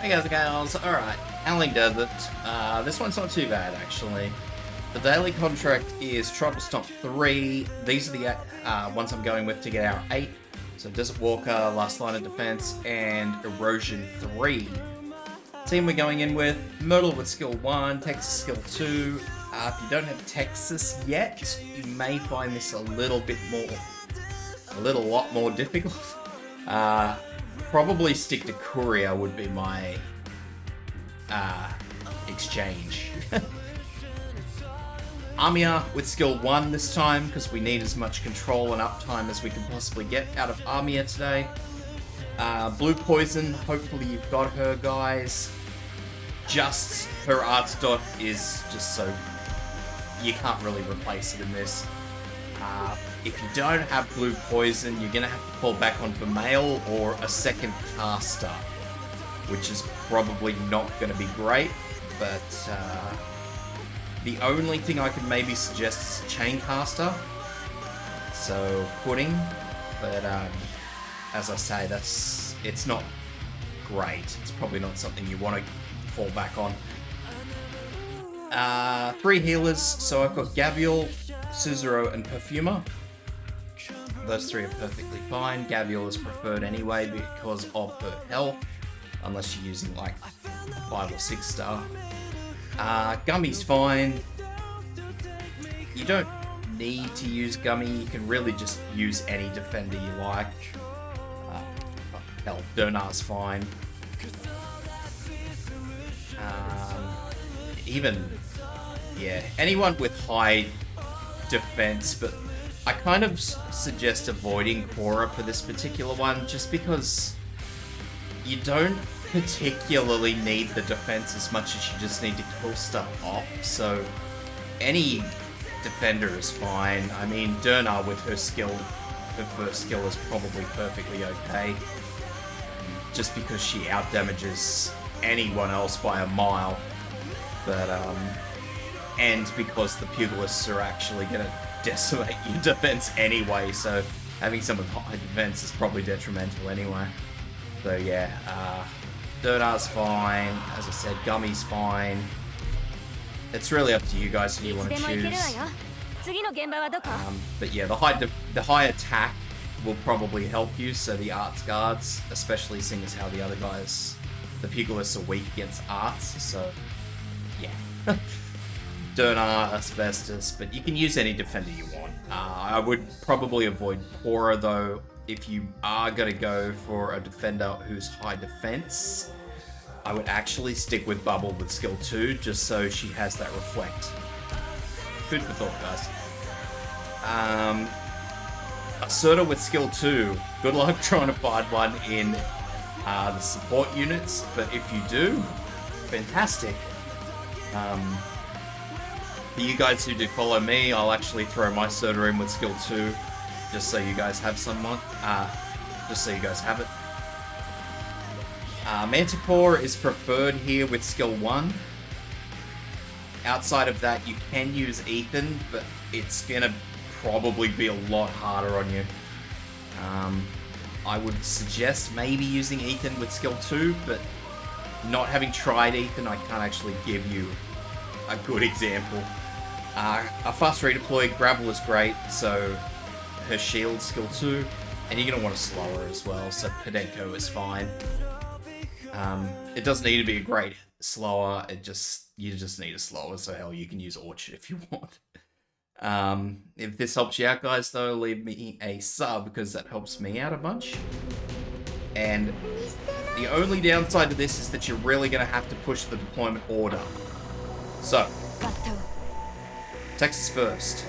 Hey guys and gals, alright, Howling Desert. This one's not too bad actually. The daily contract is Tribal Stomp 3. These are the ones I'm going with to get our 8. So Desert Walker, Last Line of Defense, and Erosion 3. Team we're going in with, Myrtle with skill 1, Texas skill 2. If you don't have Texas yet, you may find this a little lot more difficult. Probably stick to Courier would be my exchange. Armia with skill 1 this time, because we need as much control and uptime as we can possibly get out of Armia today. Blue Poison, hopefully you've got her, guys. Just her arts dot is just so... you can't really replace it in this. If you don't have Blue Poison, you're going to have to fall back onto Mail or a second caster, which is probably not going to be great, but the only thing I could maybe suggest is a Chain Caster, so Pudding, but as I say, it's not great. It's probably not something you want to fall back on. 3 healers, so I've got Gavial, Suzerain, and Perfumer. Those 3 are perfectly fine. Gavial is preferred anyway because of her health, unless you're using like 5 or 6 star. Gummy's fine. You don't need to use Gummy, you can really just use any defender you like. Hell, Dernar's fine. Anyone with high defense, but I kind of suggest avoiding Cora for this particular one, just because you don't particularly need the defense as much as you just need to kill stuff off, so any defender is fine. I mean, Dernar with her skill, her first skill is probably perfectly okay, just because she outdamages anyone else by a mile, but and because the Pugilists are actually going to decimate your defense anyway, so having someone with high defense is probably detrimental anyway. So yeah, Dernar's fine, as I said, Gummy's fine. It's really up to you guys who you want to choose. But yeah, the high attack will probably help you, so the Arts Guards, especially seeing as how the other guys, the Pugilists, are weak against Arts, so yeah. Dernar, Asbestos, but you can use any defender you want. I would probably avoid Cora though, if you are going to go for a defender who's high defense. I would actually stick with Bubble with skill 2, just so she has that reflect. Food for thought, guys. Asserta with skill 2. Good luck trying to find one in the support units, but if you do, fantastic. For you guys who do follow me, I'll actually throw my Soda in with skill 2, just so you guys have someone. Just so you guys have it. Manticore is preferred here with skill 1. Outside of that, you can use Ethan, but it's gonna probably be a lot harder on you. I would suggest maybe using Ethan with skill 2, but not having tried Ethan, I can't actually give you a good example. A fast redeploy, Gravel is great, so her shield skill 2, and you're going to want to slow her as well, so Podenko is fine. It doesn't need to be a great slower, you just need a slower, so hell, you can use Orchard if you want. If this helps you out, guys, though, leave me a sub, because that helps me out a bunch. And the only downside to this is that you're really going to have to push the deployment order. So, Texas first.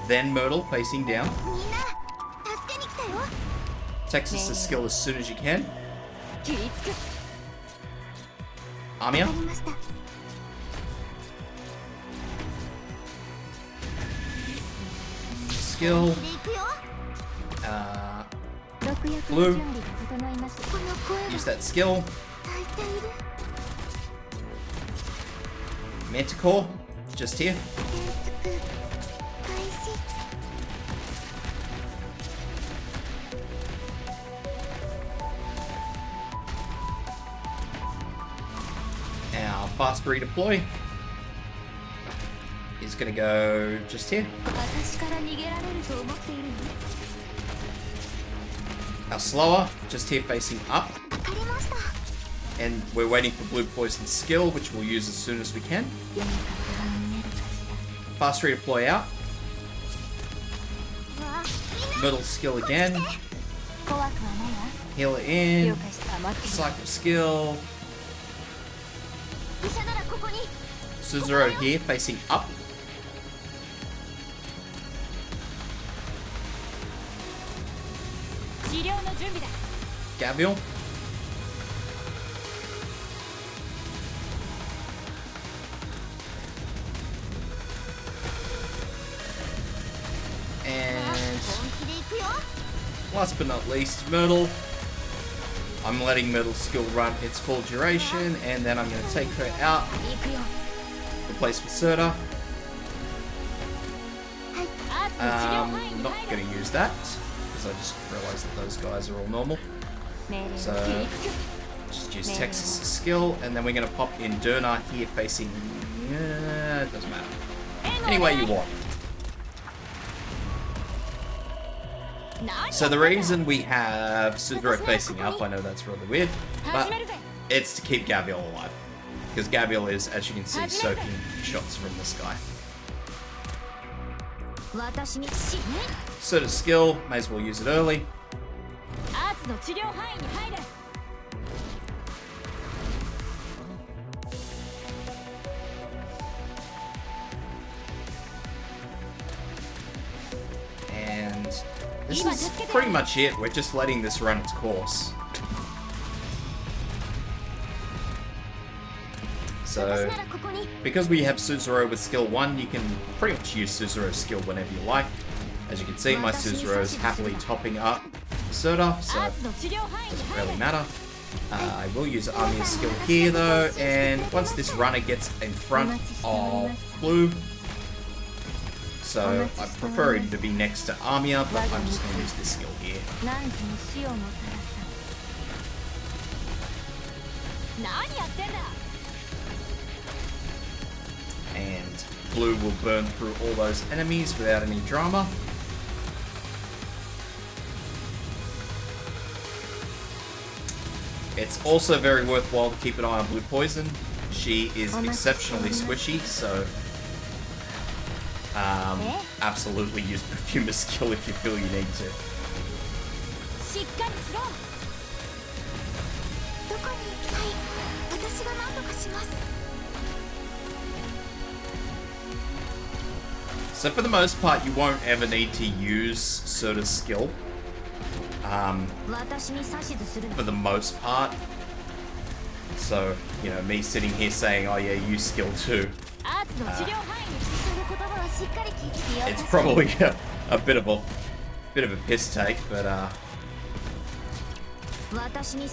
Then Myrtle facing down. Texas' skill as soon as you can. Armia. Skill. Blue. Use that skill. Manticore, just here. fast redeploy is going to go just here. Our slower, just here facing up. And we're waiting for blue poison skill, which we'll use as soon as we can. Fast redeploy out. Middle skill again. Healer in. Cycle skill. Suzuro here facing up. Gavial. And last but not least, Myrtle. I'm letting Myrtle's skill run its full duration, and then I'm going to take her out. Replace with Serta. Not going to use that, because I just realised that those guys are all normal. So, just use Texas' skill, and then we're going to pop in Durna here facing... it doesn't matter. Any way you want. So the reason we have Suzuro facing up, I know that's really weird, but it's to keep Gavial alive. Because Gavial is, as you can see, soaking shots from this guy. Serta's skill, may as well use it early. And this is pretty much it. We're just letting this run its course. So, because we have Suzuro with skill 1, you can pretty much use Suzuro's skill whenever you like. As you can see, my Suzuro is happily topping up Serta, so it doesn't really matter. I will use Armia's skill here though, and once this runner gets in front of blue, so I prefer him to be next to Armia, but I'm just going to use this skill here. And blue will burn through all those enemies without any drama. It's also very worthwhile to keep an eye on blue poison. She is exceptionally squishy, so absolutely use Perfumer's skill if you feel you need to. So for the most part, you won't ever need to use Serta's skill. For the most part. So, you know, me sitting here saying, oh yeah, use skill 2. It's probably a bit of a piss take, but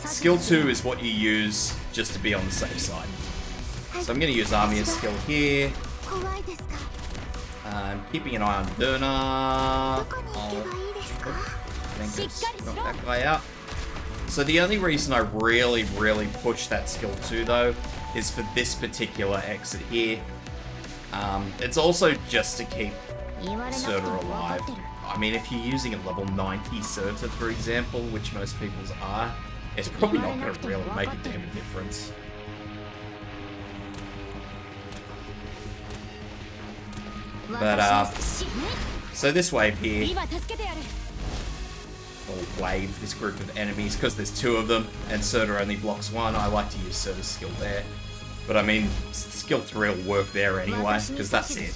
skill 2 is what you use just to be on the safe side. So I'm going to use Armia's skill here. I'm keeping an eye on Durna. Knock that guy out. So the only reason I really push that skill 2 though is for this particular exit here. It's also just to keep Serta alive. I mean, if you're using a level 90 Serta, for example, which most people's are, it's probably not going to really make a damn difference. But, so this wave here, or wave, this group of enemies, because there's 2 of them, and Serta only blocks 1, I like to use Serta's skill there. But I mean, skill 3 will work there anyway, because that's it.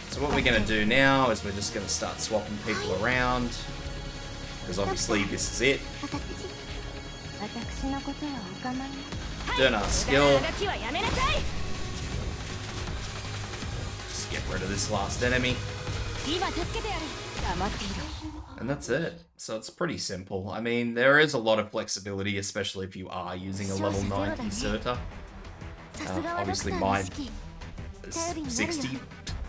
So what we're going to do now is we're just going to start swapping people around, because obviously this is it. Durna's skill. Just get rid of this last enemy. And that's it. So it's pretty simple. I mean, there is a lot of flexibility, especially if you are using a level 90 Serta. Obviously mine is 60,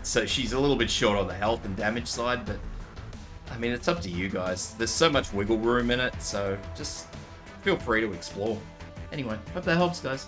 so she's a little bit short on the health and damage side, but I mean, it's up to you guys. There's so much wiggle room in it, so just feel free to explore. Anyway, hope that helps, guys.